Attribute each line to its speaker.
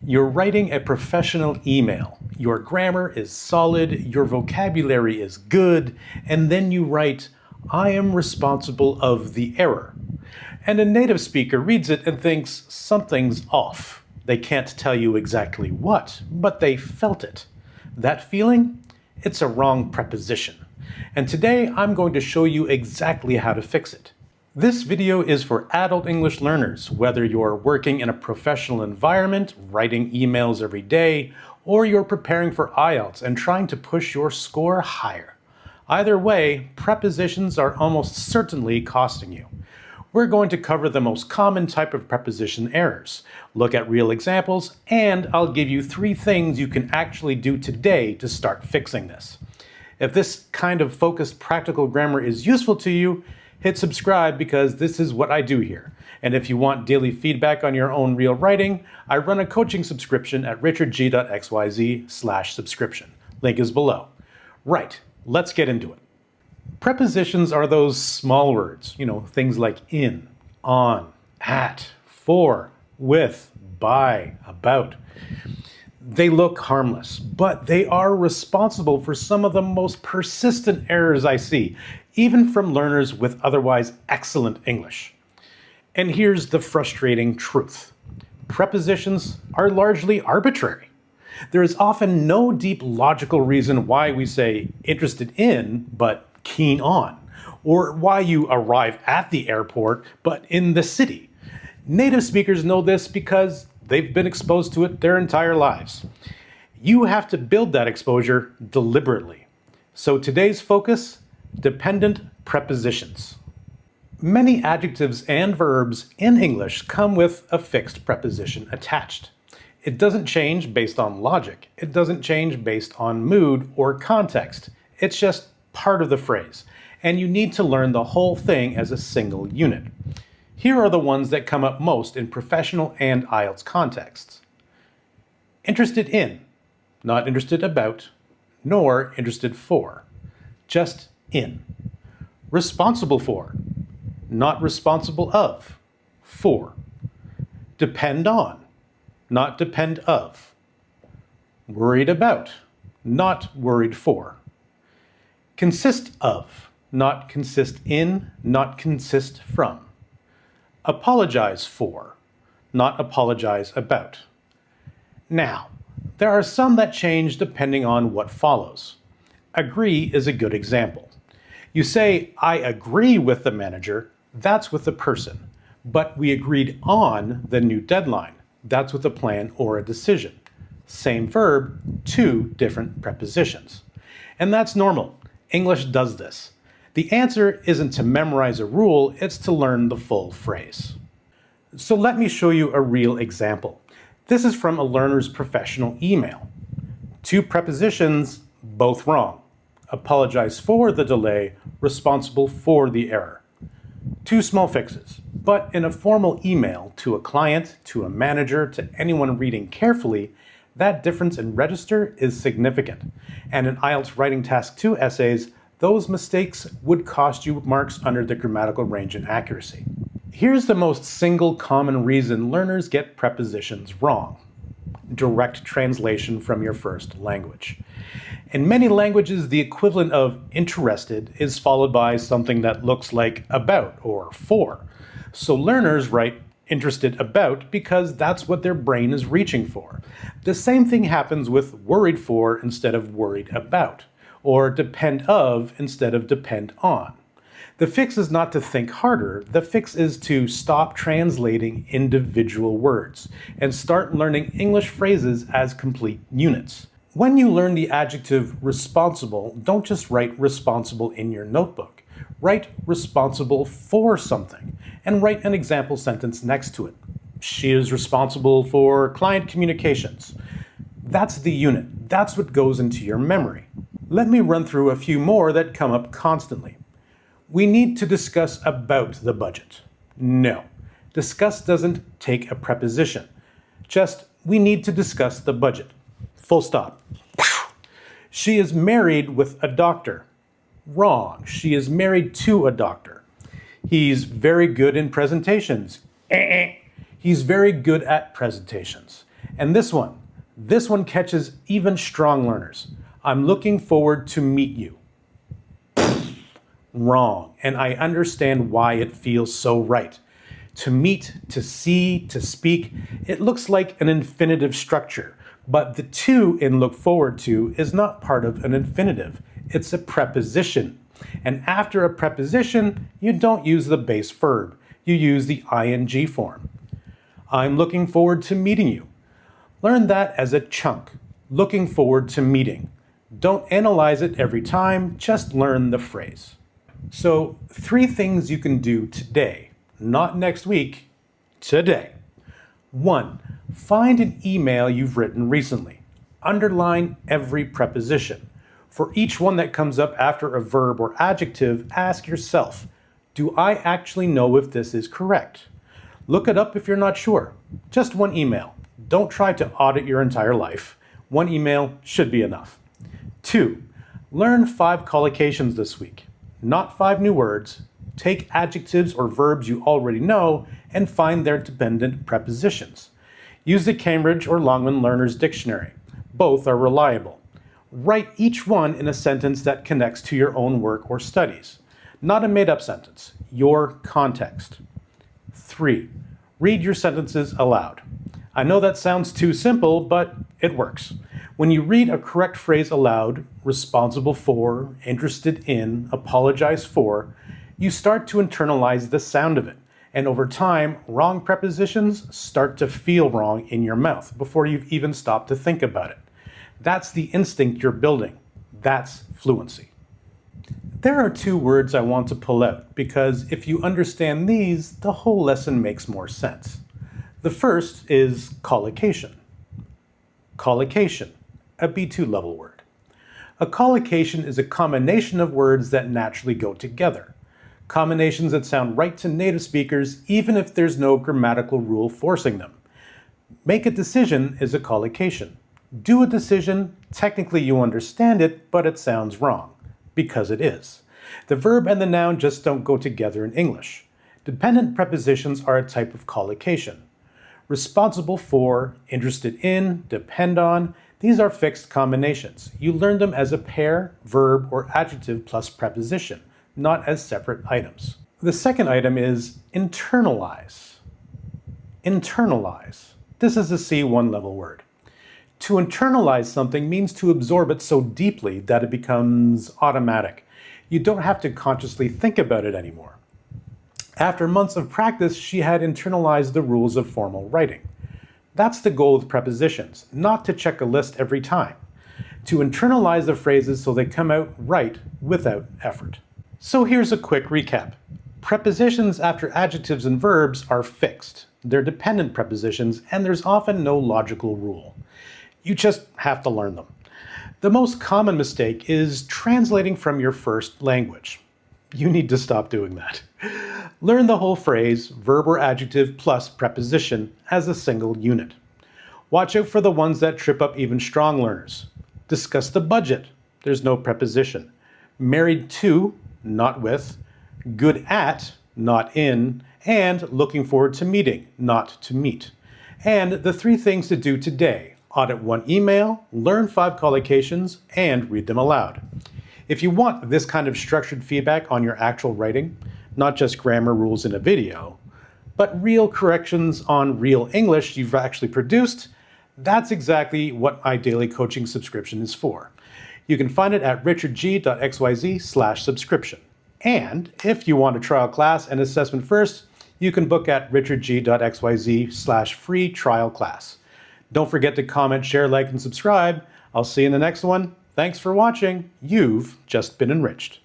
Speaker 1: You're writing a professional email. Your grammar is solid, your vocabulary is good, and then you write, "I am responsible of the error." And a native speaker reads it and thinks something's off. They can't tell you exactly what, but they felt it. That feeling? It's a wrong preposition. And today I'm going to show you exactly how to fix it. This video is for adult English learners, whether you're working in a professional environment, writing emails every day, or you're preparing for IELTS and trying to push your score higher. Either way, prepositions are almost certainly costing you. We're going to cover the most common type of preposition errors, look at real examples, and I'll give you 3 things you can actually do today to start fixing this. If this kind of focused practical grammar is useful to you, hit subscribe because this is what I do here. And if you want daily feedback on your own real writing, I run a coaching subscription at richardg.xyz/subscription. Link is below. Right, let's get into it. Prepositions are those small words, things like in, on, at, for, with, by, about. They look harmless, but they are responsible for some of the most persistent errors I see, even from learners with otherwise excellent English. And here's the frustrating truth. Prepositions are largely arbitrary. There is often no deep logical reason why we say interested in, but keen on, or why you arrive at the airport, but in the city. Native speakers know this because they've been exposed to it their entire lives. You have to build that exposure deliberately. So today's focus, dependent prepositions. Many adjectives and verbs in English come with a fixed preposition attached. It doesn't change based on logic. It doesn't change based on mood or context. It's just part of the phrase, and you need to learn the whole thing as a single unit. Here are the ones that come up most in professional and IELTS contexts. Interested in, not interested about, nor interested for, just in. Responsible for, not responsible of, for. Depend on, not depend of. Worried about, not worried for. Consist of, not consist in, not consist from. Apologize for, not apologize about. Now, there are some that change depending on what follows. Agree is a good example. You say, I agree with the manager, that's with the person, but we agreed on the new deadline, that's with a plan or a decision. Same verb, 2 different prepositions. And that's normal. English does this. The answer isn't to memorize a rule, it's to learn the full phrase. So let me show you a real example. This is from a learner's professional email. 2 prepositions, both wrong. Apologize for the delay, responsible for the error. 2 small fixes, but in a formal email to a client, to a manager, to anyone reading carefully, that difference in register is significant. And in IELTS Writing Task 2 essays, those mistakes would cost you marks under the grammatical range and accuracy. Here's the most single common reason learners get prepositions wrong. Direct translation from your first language. In many languages, the equivalent of interested is followed by something that looks like about or for. So learners write interested about because that's what their brain is reaching for. The same thing happens with worried for instead of worried about, or depend of instead of depend on. The fix is not to think harder, the fix is to stop translating individual words and start learning English phrases as complete units. When you learn the adjective responsible, don't just write responsible in your notebook. Write responsible for something, and write an example sentence next to it. She is responsible for client communications. That's the unit. That's what goes into your memory. Let me run through a few more that come up constantly. We need to discuss about the budget. No. Discuss doesn't take a preposition. Just, we need to discuss the budget. Full stop. She is married with a doctor. Wrong. She is married to a doctor. He's very good in presentations. He's very good at presentations. And this one catches even strong learners. I'm looking forward to meet you. Wrong, and I understand why it feels so right. To meet, to see, to speak, it looks like an infinitive structure, but the to in look forward to is not part of an infinitive. It's a preposition. And after a preposition, you don't use the base verb. You use the ing form. I'm looking forward to meeting you. Learn that as a chunk. Looking forward to meeting. Don't analyze it every time, just learn the phrase. So, 3 things you can do today, not next week, today. 1. Find an email you've written recently. Underline every preposition. For each one that comes up after a verb or adjective, ask yourself, do I actually know if this is correct? Look it up if you're not sure. Just 1 email. Don't try to audit your entire life. 1 email should be enough. 2. Learn 5 collocations this week. Not 5 new words. Take adjectives or verbs you already know and find their dependent prepositions. Use the Cambridge or Longman Learner's Dictionary. Both are reliable. Write each one in a sentence that connects to your own work or studies. Not a made-up sentence, your context. 3. Read your sentences aloud. I know that sounds too simple, but it works. When you read a correct phrase aloud, responsible for, interested in, apologize for, you start to internalize the sound of it. And over time, wrong prepositions start to feel wrong in your mouth before you've even stopped to think about it. That's the instinct you're building. That's fluency. There are 2 words I want to pull out because if you understand these, the whole lesson makes more sense. The first is collocation. Collocation, a B2 level word. A collocation is a combination of words that naturally go together. Combinations that sound right to native speakers even if there's no grammatical rule forcing them. Make a decision is a collocation. Do a decision, technically you understand it, but it sounds wrong. Because it is. The verb and the noun just don't go together in English. Dependent prepositions are a type of collocation. Responsible for, interested in, depend on, these are fixed combinations. You learn them as a pair, verb, or adjective plus preposition, not as separate items. The second item is internalize. Internalize. This is a C1 level word. To internalize something means to absorb it so deeply that it becomes automatic. You don't have to consciously think about it anymore. After months of practice, she had internalized the rules of formal writing. That's the goal with prepositions, not to check a list every time. To internalize the phrases so they come out right without effort. So here's a quick recap. Prepositions after adjectives and verbs are fixed. They're dependent prepositions, and there's often no logical rule. You just have to learn them. The most common mistake is translating from your first language. You need to stop doing that. Learn the whole phrase, verb or adjective plus preposition, as a single unit. Watch out for the ones that trip up even strong learners. Discuss the budget. There's no preposition. Married to, not with. Good at, not in. And looking forward to meeting, not to meet. And the 3 things to do today. Audit 1 email, learn 5 collocations, and read them aloud. If you want this kind of structured feedback on your actual writing, not just grammar rules in a video, but real corrections on real English you've actually produced, that's exactly what my daily coaching subscription is for. You can find it at richardg.xyz/subscription. And if you want a trial class and assessment first, you can book at richardg.xyz/free trial class. Don't forget to comment, share, like, and subscribe. I'll see you in the next one. Thanks for watching. You've just been enriched.